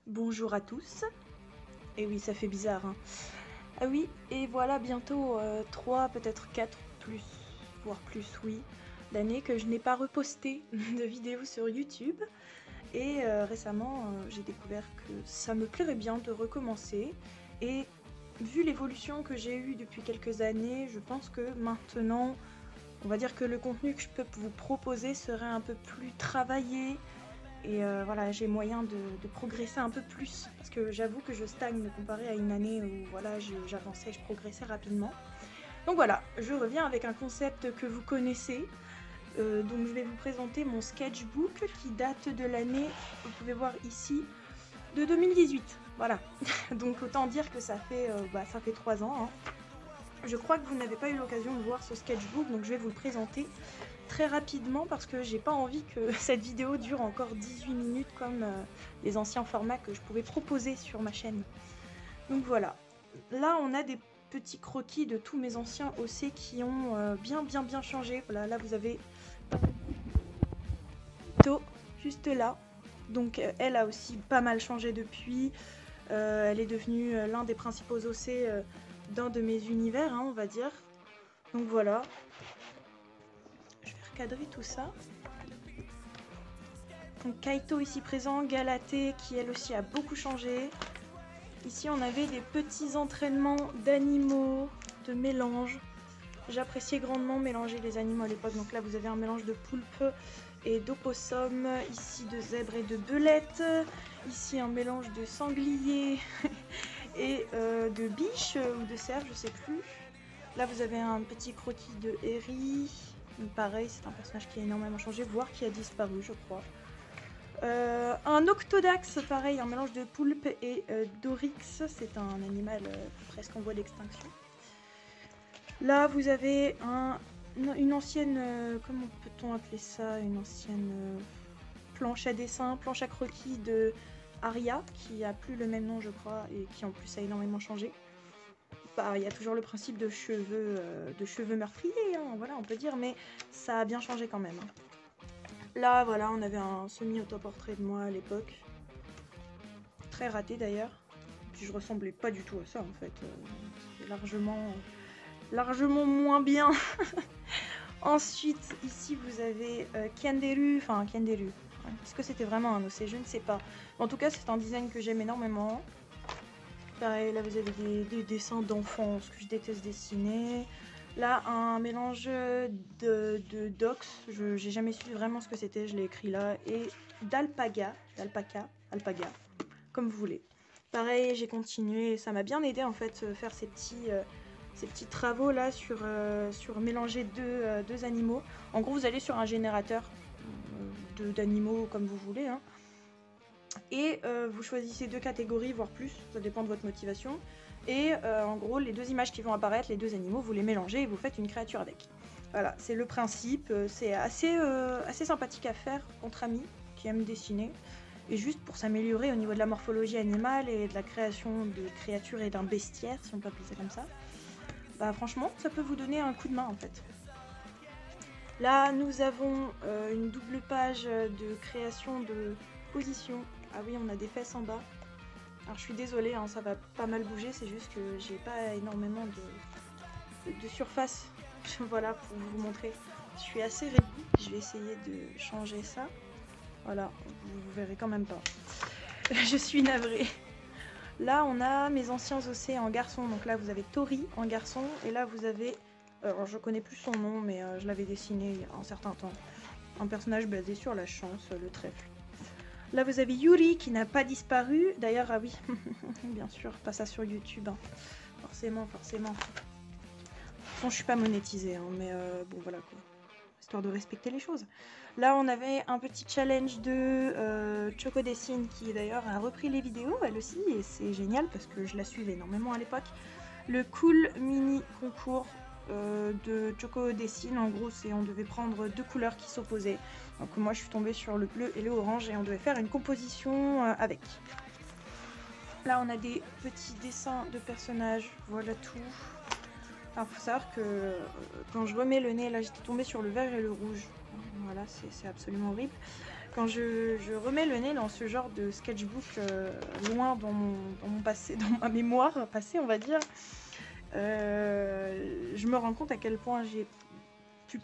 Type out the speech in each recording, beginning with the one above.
Bonjour à tous. Et oui, ça fait bizarre, hein. Ah oui, et voilà bientôt 3, peut-être 4 plus, voire plus, oui, d'années que je n'ai pas reposté de vidéos sur YouTube. Et récemment, j'ai découvert que ça me plairait bien de recommencer. Et vu l'évolution que j'ai eue depuis quelques années, je pense que maintenant, on va dire que le contenu que je peux vous proposer serait un peu plus travaillé. Et voilà, j'ai moyen de progresser un peu plus. Parce que j'avoue que je stagne comparé à une année où voilà, j'avançais, je progressais rapidement. Donc voilà, je reviens avec un concept que vous connaissez. Donc je vais vous présenter mon sketchbook qui date de l'année, vous pouvez voir ici, de 2018. Voilà, donc autant dire que ça fait 3 ans, hein. Je crois que vous n'avez pas eu l'occasion de voir ce sketchbook, donc je vais vous le présenter très rapidement parce que j'ai pas envie que cette vidéo dure encore 18 minutes comme les anciens formats que je pouvais proposer sur ma chaîne. Donc voilà, là on a des petits croquis de tous mes anciens OC qui ont bien changé. Voilà, là vous avez To juste là, donc elle a aussi pas mal changé depuis. Elle est devenue l'un des principaux OC d'un de mes univers, hein, on va dire. Donc voilà, je vais recadrer tout ça. Donc Kaito ici présent, Galatée qui elle aussi a beaucoup changé. Ici on avait des petits entraînements d'animaux, de mélange. J'appréciais grandement mélanger les animaux à l'époque. Donc là vous avez un mélange de poulpe et d'opossum, ici de zèbre et de belette, ici un mélange de sanglier et de biche ou de cerf, je sais plus. Là vous avez un petit croquis de Eri. Pareil, c'est un personnage qui a énormément changé, voire qui a disparu je crois. Un Octodax, pareil, un mélange de poulpe et d'oryx, c'est un animal presque en voie d'extinction. Là, vous avez une ancienne, comment peut-on appeler ça, une ancienne planche à dessin, planche à croquis de Aria, qui a plus le même nom, je crois, et qui en plus a énormément changé. Bah, il y a toujours le principe de cheveux meurtriers, hein, voilà, on peut dire, mais ça a bien changé quand même. Là, voilà, on avait un semi-autoportrait de moi à l'époque. Très raté d'ailleurs. Puis je ressemblais pas du tout à ça en fait. C'est largement moins bien. Ensuite, ici vous avez Kenderu. Enfin, Kenderu. Est-ce que c'était vraiment un OC? Je ne sais pas. En tout cas, c'est un design que j'aime énormément. Pareil, là vous avez des dessins d'enfants, ce que je déteste dessiner. Là, un mélange de dox, j'ai jamais su vraiment ce que c'était, je l'ai écrit là, et d'alpaga, alpaga, comme vous voulez. Pareil, j'ai continué, ça m'a bien aidé en fait, faire ces petits travaux là sur mélanger deux animaux. En gros, vous allez sur un générateur d'animaux comme vous voulez, hein, et vous choisissez 2 catégories, voire plus, ça dépend de votre motivation. Et en gros, les 2 images qui vont apparaître, les 2 animaux, vous les mélangez et vous faites une créature avec. Voilà, c'est le principe. C'est assez sympathique à faire entre amis qui aiment dessiner. Et juste pour s'améliorer au niveau de la morphologie animale et de la création de créatures et d'un bestiaire, si on peut appeler ça comme ça. Bah franchement, ça peut vous donner un coup de main en fait. Là, nous avons une double page de création de position. Ah oui, on a des fesses en bas. Alors je suis désolée, hein, ça va pas mal bouger, c'est juste que j'ai pas énormément de surface voilà, pour vous montrer. Je suis assez réduite, je vais essayer de changer ça. Voilà, vous verrez quand même pas. Je suis navrée. Là, on a mes anciens OC en garçon. Donc là, vous avez Tori en garçon. Et là, vous avez... Alors, je connais plus son nom, mais je l'avais dessiné il y a un certain temps. Un personnage basé sur la chance, le trèfle. Là, vous avez Yuri qui n'a pas disparu. D'ailleurs, ah oui, bien sûr, pas ça sur YouTube. Hein. Forcément. Bon, je suis pas monétisée, hein, mais bon, voilà quoi. Histoire de respecter les choses. Là, on avait un petit challenge de Choco Dessine qui d'ailleurs a repris les vidéos, elle aussi, et c'est génial parce que je la suivais énormément à l'époque. Le cool mini concours de Choco Dessine, en gros, c'est on devait prendre 2 couleurs qui s'opposaient. Donc moi, je suis tombée sur le bleu et le orange et on devait faire une composition avec. Là, on a des petits dessins de personnages, voilà tout. Alors, faut savoir que quand je remets le nez, là, j'étais tombée sur le vert et le rouge. Voilà, c'est absolument horrible. quand je remets le nez dans ce genre de sketchbook loin dans mon passé, dans ma mémoire passée, on va dire, je me rends compte à quel point j'ai pu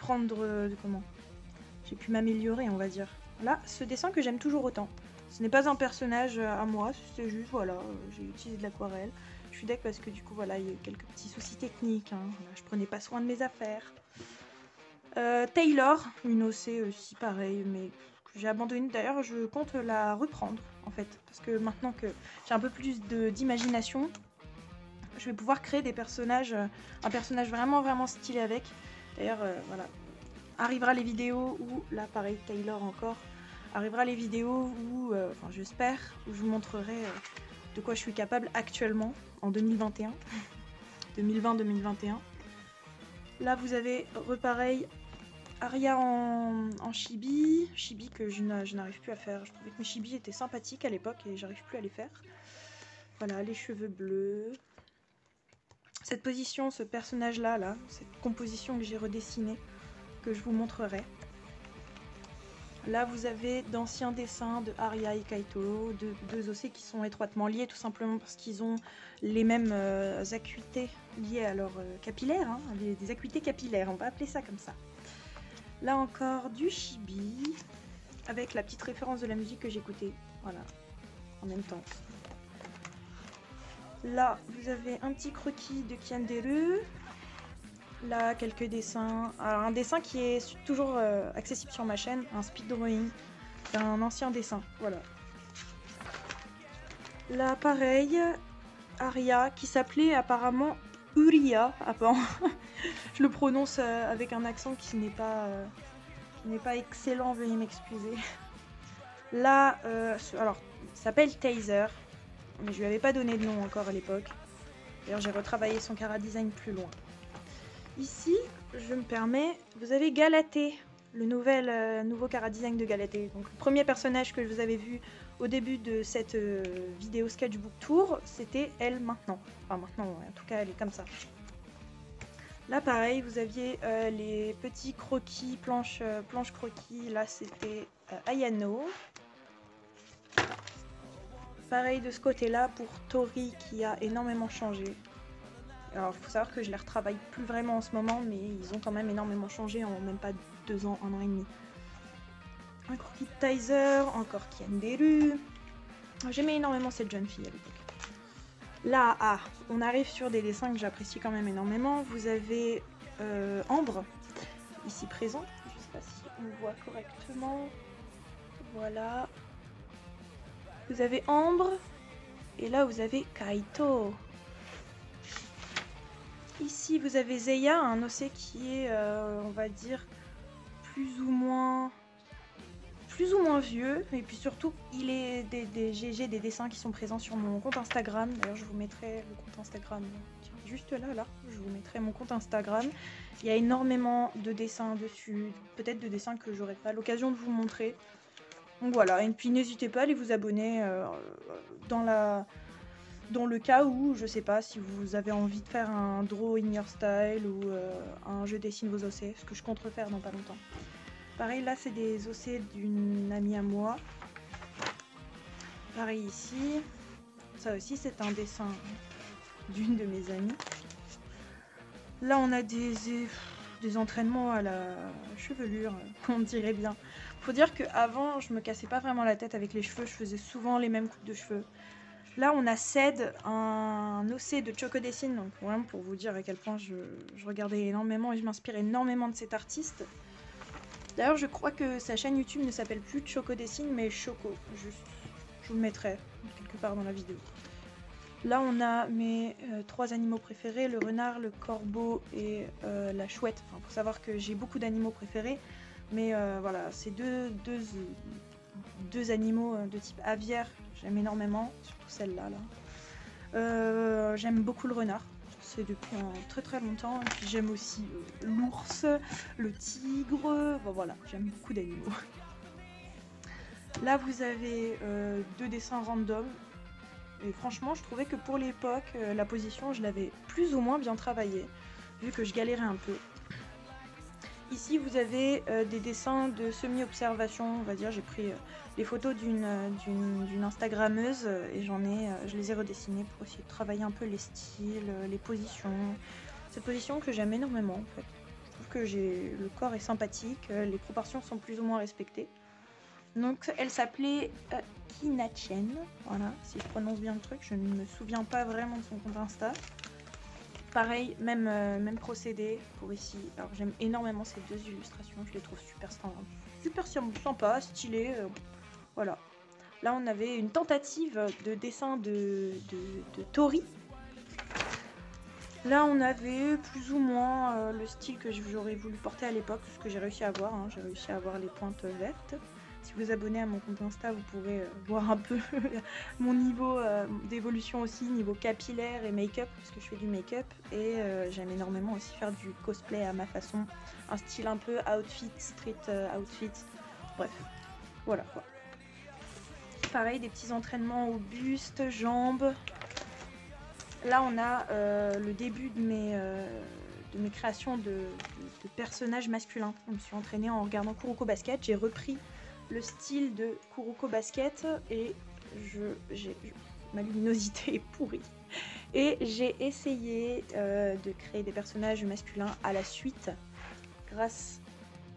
j'ai pu m'améliorer, on va dire. Là, ce dessin que j'aime toujours autant. Ce n'est pas un personnage à moi, c'est juste, voilà, j'ai utilisé de l'aquarelle. Je suis deck parce que du coup, voilà, il y a eu quelques petits soucis techniques. Hein. Voilà, je prenais pas soin de mes affaires. Taylor, une OC aussi, pareil, mais que j'ai abandonné. D'ailleurs, je compte la reprendre, en fait. Parce que maintenant que j'ai un peu plus d'imagination, je vais pouvoir créer des personnages, un personnage vraiment, vraiment stylé avec. D'ailleurs, voilà. Arrivera les vidéos où, là, pareil, Taylor encore, arrivera les vidéos où, enfin, j'espère, où je vous montrerai de quoi je suis capable actuellement, en 2021. 2020-2021. Là, vous avez, repareil, Aria en chibi. Chibi que je n'arrive plus à faire. Je trouvais que mes chibis étaient sympathiques à l'époque et j'arrive plus à les faire. Voilà, les cheveux bleus. Cette position, ce personnage-là, là, cette composition que j'ai redessinée, que je vous montrerai. Là, vous avez d'anciens dessins de Aria et Kaito, deux OC qui sont étroitement liés, tout simplement parce qu'ils ont les mêmes acuités liées à leur capillaire, hein, des acuités capillaires, on va appeler ça comme ça. Là encore, du chibi, avec la petite référence de la musique que j'écoutais, voilà, en même temps. Là, vous avez un petit croquis de Kianderu. Là, quelques dessins. Alors, un dessin qui est toujours accessible sur ma chaîne, un speed drawing d'un ancien dessin. Voilà. Là, pareil, Aria, qui s'appelait apparemment Uria. Je le prononce avec un accent qui n'est pas excellent, veuillez m'excuser. Là, alors, il s'appelle Taser, mais je lui avais pas donné de nom encore à l'époque. D'ailleurs, j'ai retravaillé son chara design plus loin. Ici, je me permets, vous avez Galatée, le nouveau chara design de Galatée. Donc, le premier personnage que vous avez vu au début de cette vidéo sketchbook tour, c'était elle maintenant. Enfin, maintenant, en tout cas, elle est comme ça. Là, pareil, vous aviez les petits croquis, planches croquis. Là, c'était Ayano. Pareil de ce côté-là pour Tori qui a énormément changé. Alors, il faut savoir que je les retravaille plus vraiment en ce moment, mais ils ont quand même énormément changé en même pas 2 ans, 1 an et demi. Un croquis de Taser, encore Kianderu. J'aimais énormément cette jeune fille à l'époque. Là, on arrive sur des dessins que j'apprécie quand même énormément. Vous avez Ambre, ici présent. Je ne sais pas si on le voit correctement. Voilà. Vous avez Ambre. Et là, vous avez Kaito. Ici, vous avez Zeya, un OC qui est, on va dire, plus ou moins vieux. Et puis surtout, il est des GG, des dessins qui sont présents sur mon compte Instagram. D'ailleurs, je vous mettrai le compte Instagram juste là. Je vous mettrai mon compte Instagram. Il y a énormément de dessins dessus, peut-être de dessins que j'aurai pas l'occasion de vous montrer. Donc voilà, et puis n'hésitez pas à aller vous abonner dans le cas où, je sais pas, si vous avez envie de faire un draw in your style ou un je dessine vos OC, ce que je compte refaire dans pas longtemps. Pareil, là c'est des OC d'une amie à moi. Pareil ici. Ça aussi c'est un dessin d'une de mes amies. Là on a des entraînements à la chevelure, on dirait bien. Faut dire qu'avant je me cassais pas vraiment la tête avec les cheveux, je faisais souvent les mêmes coupes de cheveux. Là, on a Ced, un OC de Choco Dessine, donc vraiment pour vous dire à quel point je regardais énormément et je m'inspirais énormément de cet artiste. D'ailleurs, je crois que sa chaîne YouTube ne s'appelle plus Choco Dessine, mais Choco. Juste, je vous le mettrai quelque part dans la vidéo. Là, on a mes 3 animaux préférés, le renard, le corbeau et la chouette. Enfin, faut savoir que j'ai beaucoup d'animaux préférés, mais voilà, ces deux animaux de type aviaire, j'aime énormément, surtout celle-là. Là. J'aime beaucoup le renard, c'est depuis très très longtemps. Et puis j'aime aussi l'ours, le tigre, bon, voilà, j'aime beaucoup d'animaux. Là vous avez 2 dessins random. Et franchement, je trouvais que pour l'époque, la position, je l'avais plus ou moins bien travaillée, vu que je galérais un peu. Ici, vous avez des dessins de semi-observation, on va dire. J'ai pris les photos d'une Instagrammeuse et je les ai redessinées pour essayer de travailler un peu les styles, les positions. Cette position que j'aime énormément, en fait. Je trouve que le corps est sympathique, les proportions sont plus ou moins respectées. Donc, elle s'appelait Kinachien, voilà, si je prononce bien le truc. Je ne me souviens pas vraiment de son compte Insta. Pareil, même procédé pour ici. Alors j'aime énormément ces deux illustrations, je les trouve super sympa, stylées. Voilà. Là on avait une tentative de dessin de Tori. Là on avait plus ou moins le style que j'aurais voulu porter à l'époque, ce que j'ai réussi à avoir. Hein. J'ai réussi à avoir les pointes vertes. Si vous vous abonnez à mon compte Insta, vous pourrez voir un peu mon niveau d'évolution aussi, niveau capillaire et make-up, parce que je fais du make-up. Et j'aime énormément aussi faire du cosplay à ma façon. Un style un peu outfit, street outfit. Bref, voilà quoi. Pareil, des petits entraînements au buste, jambes. Là, on a le début de mes créations de personnages masculins. Je me suis entraînée en regardant Kuroko Basket. J'ai repris le style de Kuroko Basket et ma luminosité est pourrie. Et j'ai essayé de créer des personnages masculins à la suite grâce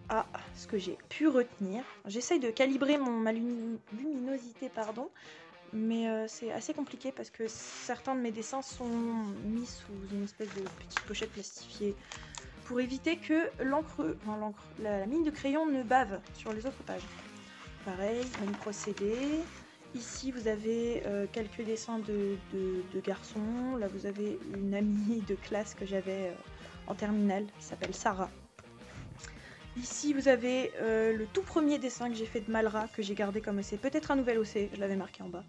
à ce que j'ai pu retenir. J'essaye de calibrer ma luminosité, pardon, mais c'est assez compliqué parce que certains de mes dessins sont mis sous une espèce de petite pochette plastifiée pour éviter que la mine de crayon ne bave sur les autres pages. Pareil, même procédé. Ici, vous avez quelques dessins de garçons. Là, vous avez une amie de classe que j'avais en terminale qui s'appelle Sarah. Ici, vous avez le tout premier dessin que j'ai fait de Malra, que j'ai gardé comme OC. Peut-être un nouvel OC, je l'avais marqué en bas.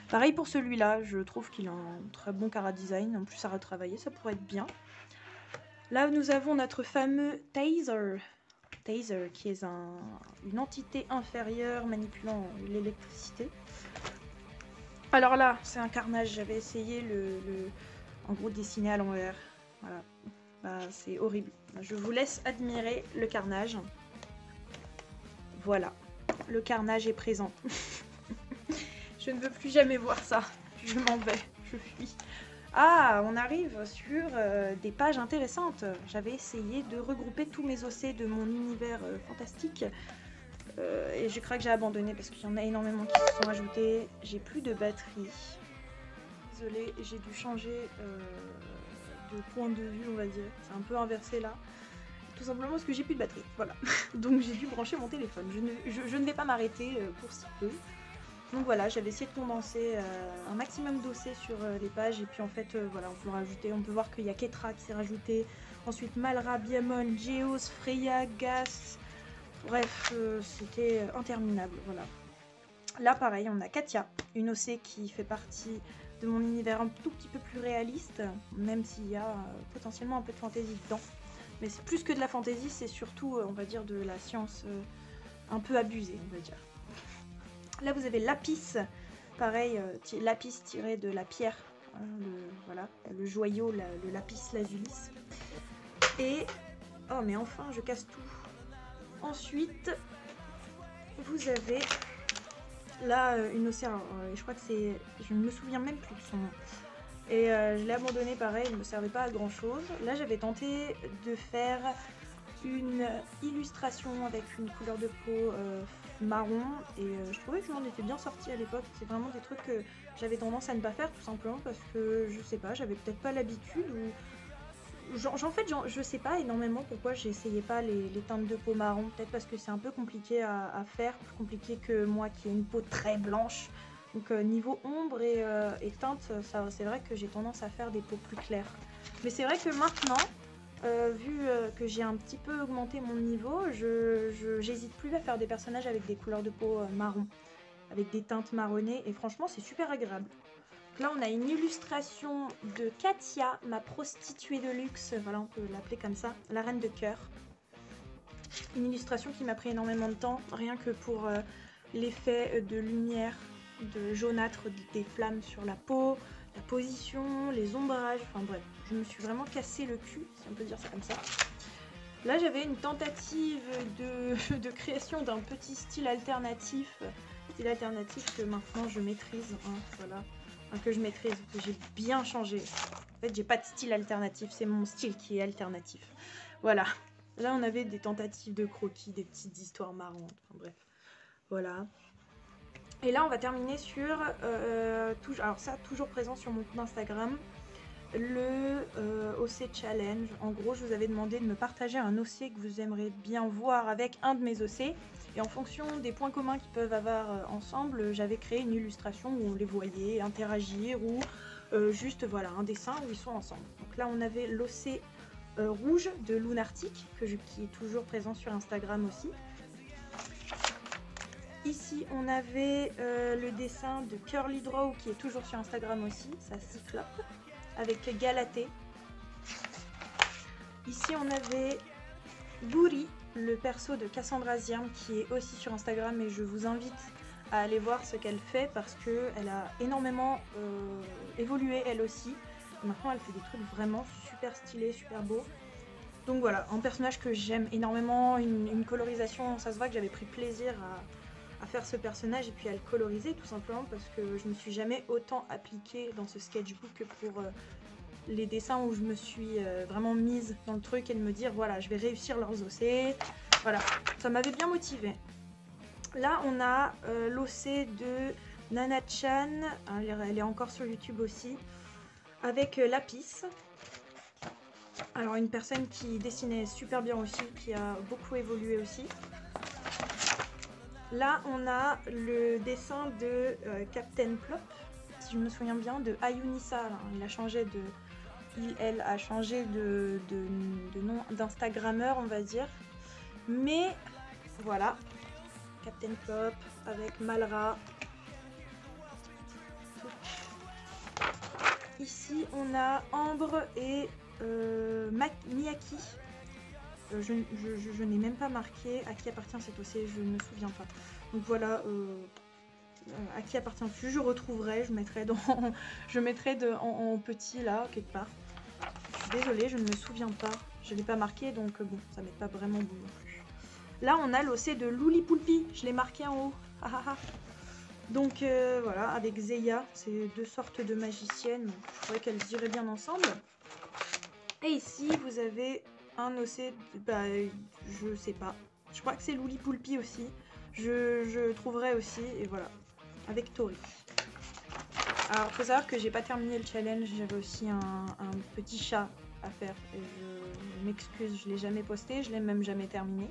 Pareil pour celui-là, je trouve qu'il a un très bon cara design. En plus, à retravailler, ça pourrait être bien. Là, nous avons notre fameux Taser. Taser, qui est une entité inférieure manipulant l'électricité. Alors là, c'est un carnage. J'avais essayé en gros, dessiner à l'envers. Voilà. Bah, c'est horrible. Je vous laisse admirer le carnage. Voilà. Le carnage est présent. Je ne veux plus jamais voir ça. Je m'en vais. Je fuis. Ah, on arrive sur des pages intéressantes. J'avais essayé de regrouper tous mes OC de mon univers fantastique. Et je crois que j'ai abandonné parce qu'il y en a énormément qui se sont ajoutés. J'ai plus de batterie. Désolée, j'ai dû changer de point de vue, on va dire. C'est un peu inversé là. Tout simplement parce que j'ai plus de batterie. Voilà. Donc j'ai dû brancher mon téléphone. Je ne vais pas m'arrêter pour si peu. Donc voilà, j'avais essayé de condenser un maximum d'OC sur les pages et puis en fait voilà, on peut rajouter, on peut voir qu'il y a Ketra qui s'est rajouté, ensuite Malra, Biamon, Geos, Freya, Gas, bref, c'était interminable, voilà. Là pareil, on a Katia, une OC qui fait partie de mon univers un tout petit peu plus réaliste, même s'il y a potentiellement un peu de fantaisie dedans. Mais c'est plus que de la fantaisie, c'est surtout, on va dire, de la science un peu abusée, on va dire. Là, vous avez Lapis, pareil, Lapis tiré de la pierre, voilà, le joyau, le Lapis Lazulis. Et, oh mais enfin, je casse tout. Ensuite, vous avez là une océan, je crois que c'est, je ne me souviens même plus de son nom. Et je l'ai abandonné, pareil, il ne me servait pas à grand chose. Là, j'avais tenté de faire une illustration avec une couleur de peau marron et je trouvais que je m'en étais bien sortie à l'époque. C'est vraiment des trucs que j'avais tendance à ne pas faire tout simplement parce que je sais pas, j'avais peut-être pas l'habitude ou en fait je sais pas énormément pourquoi j'essayais pas les teintes de peau marron. Peut-être parce que c'est un peu compliqué à faire, plus compliqué que moi qui ai une peau très blanche. Donc niveau ombre et teinte, c'est vrai que j'ai tendance à faire des peaux plus claires. Mais c'est vrai que maintenant, vu que j'ai un petit peu augmenté mon niveau, j'hésite plus à faire des personnages avec des couleurs de peau marron, avec des teintes marronnées, et franchement c'est super agréable. Là on a une illustration de Katia, ma prostituée de luxe, voilà on peut l'appeler comme ça, la reine de cœur. Une illustration qui m'a pris énormément de temps, rien que pour l'effet de lumière, de jaunâtre des flammes sur la peau, la position, les ombrages, enfin bref, je me suis vraiment cassé le cul, si on peut dire ça comme ça. Là, j'avais une tentative de création d'un petit style alternatif que maintenant je maîtrise, hein, voilà, enfin, que je maîtrise, que j'ai bien changé. En fait, j'ai pas de style alternatif, c'est mon style qui est alternatif. Voilà. Là, on avait des tentatives de croquis, des petites histoires marrantes, enfin, bref. Voilà. Et là, on va terminer sur, alors ça, toujours présent sur mon compte Instagram, le OC Challenge. En gros, je vous avais demandé de me partager un OC que vous aimeriez bien voir avec un de mes OC. Et en fonction des points communs qu'ils peuvent avoir ensemble, j'avais créé une illustration où on les voyait interagir ou juste voilà un dessin où ils sont ensemble. Donc là, on avait l'OC rouge de Lunartic, qui est toujours présent sur Instagram aussi. Ici, on avait le dessin de Curly Draw qui est toujours sur Instagram aussi, ça Cyclope, avec Galatée. Ici, on avait Buri, le perso de Cassandra Zierm, qui est aussi sur Instagram, et je vous invite à aller voir ce qu'elle fait parce qu'elle a énormément évolué elle aussi. Et maintenant, elle fait des trucs vraiment super stylés, super beaux. Donc voilà, un personnage que j'aime énormément, une colorisation, ça se voit que j'avais pris plaisir à faire ce personnage et puis à le coloriser tout simplement parce que je me suis jamais autant appliquée dans ce sketchbook que pour les dessins où je me suis vraiment mise dans le truc et de me dire voilà, je vais réussir leurs OC. Voilà, ça m'avait bien motivée. Là, on a l'OC de Nana-chan, elle est encore sur YouTube aussi, avec Lapis. Alors une personne qui dessinait super bien aussi, qui a beaucoup évolué aussi. Là, on a le dessin de Captain Plop, si je me souviens bien, de Ayunisa. Il a changé elle a changé de nom d'Instagrammeur, on va dire. Mais voilà, Captain Plop avec Malra. Ici, on a Ambre et Miyaki. Je n'ai même pas marqué à qui appartient cet OC, je ne me souviens pas. Donc voilà, à qui appartient-tu, je retrouverai, je mettrai en petit là, quelque part. Je suis désolée, je ne me souviens pas, je ne l'ai pas marqué, donc bon, ça m'aide pas vraiment bon non plus. Là, on a l'OC de Loulipulpi, je l'ai marqué en haut. Ah, ah, ah. Donc voilà, avec Zeya, c'est deux sortes de magiciennes, je trouvais qu'elles iraient bien ensemble. Et ici, vous avez un OC, bah, je sais pas, je crois que c'est Loulipulpi aussi, je trouverai aussi, et voilà, avec Tori. Alors, faut savoir que j'ai pas terminé le challenge, j'avais aussi un petit chat à faire, et je m'excuse, je l'ai jamais posté, je l'ai même jamais terminé.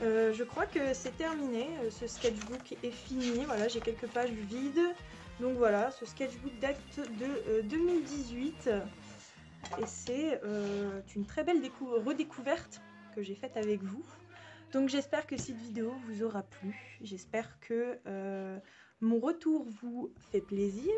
Je crois que c'est terminé, ce sketchbook est fini, voilà, j'ai quelques pages vides, donc voilà, ce sketchbook date de 2018. Et c'est une très belle redécouverte que j'ai faite avec vous. Donc j'espère que cette vidéo vous aura plu. J'espère que mon retour vous fait plaisir.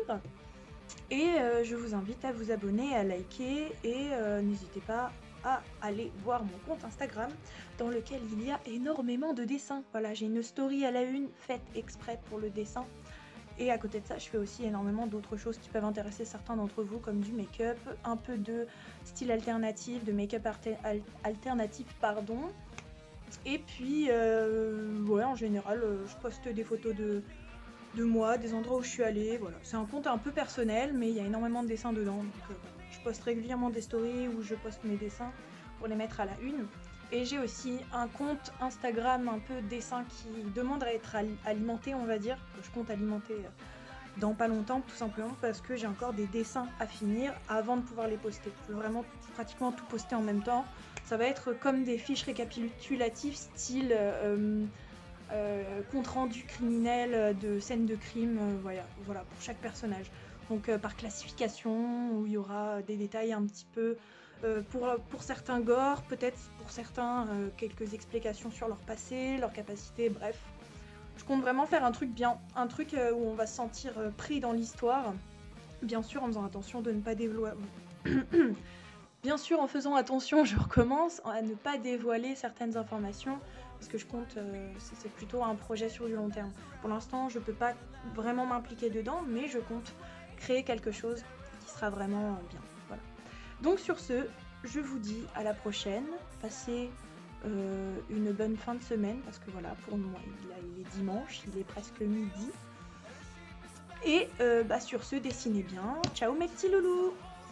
Et je vous invite à vous abonner, à liker et n'hésitez pas à aller voir mon compte Instagram dans lequel il y a énormément de dessins. Voilà, j'ai une story à la une faite exprès pour le dessin. Et à côté de ça, je fais aussi énormément d'autres choses qui peuvent intéresser certains d'entre vous, comme du make-up, un peu de style alternatif, de make-up alternatif, pardon. Et puis, ouais, en général, je poste des photos de moi, des endroits où je suis allée, voilà. C'est un compte un peu personnel, mais il y a énormément de dessins dedans. Donc, je poste régulièrement des stories où je poste mes dessins pour les mettre à la une. Et j'ai aussi un compte Instagram un peu dessin qui demande à être alimenté, on va dire, que je compte alimenter dans pas longtemps, tout simplement parce que j'ai encore des dessins à finir avant de pouvoir les poster. Je veux vraiment pratiquement tout poster en même temps. Ça va être comme des fiches récapitulatives style compte rendu criminel de scène de crime, voilà, pour chaque personnage. Donc par classification, où il y aura des détails un petit peu... pour certains gore, peut-être pour certains quelques explications sur leur passé, leur capacité, bref. Je compte vraiment faire un truc bien, un truc où on va se sentir pris dans l'histoire, bien sûr en faisant attention de ne pas dévoiler... bien sûr en faisant attention, je recommence, à ne pas dévoiler certaines informations, parce que je compte, c'est plutôt un projet sur du long terme. Pour l'instant, je peux pas vraiment m'impliquer dedans, mais je compte créer quelque chose qui sera vraiment bien. Voilà. Donc sur ce, je vous dis à la prochaine. Passez une bonne fin de semaine, parce que voilà, pour moi, il est dimanche, il est presque midi. Et sur ce, dessinez bien. Ciao mes petits loulous!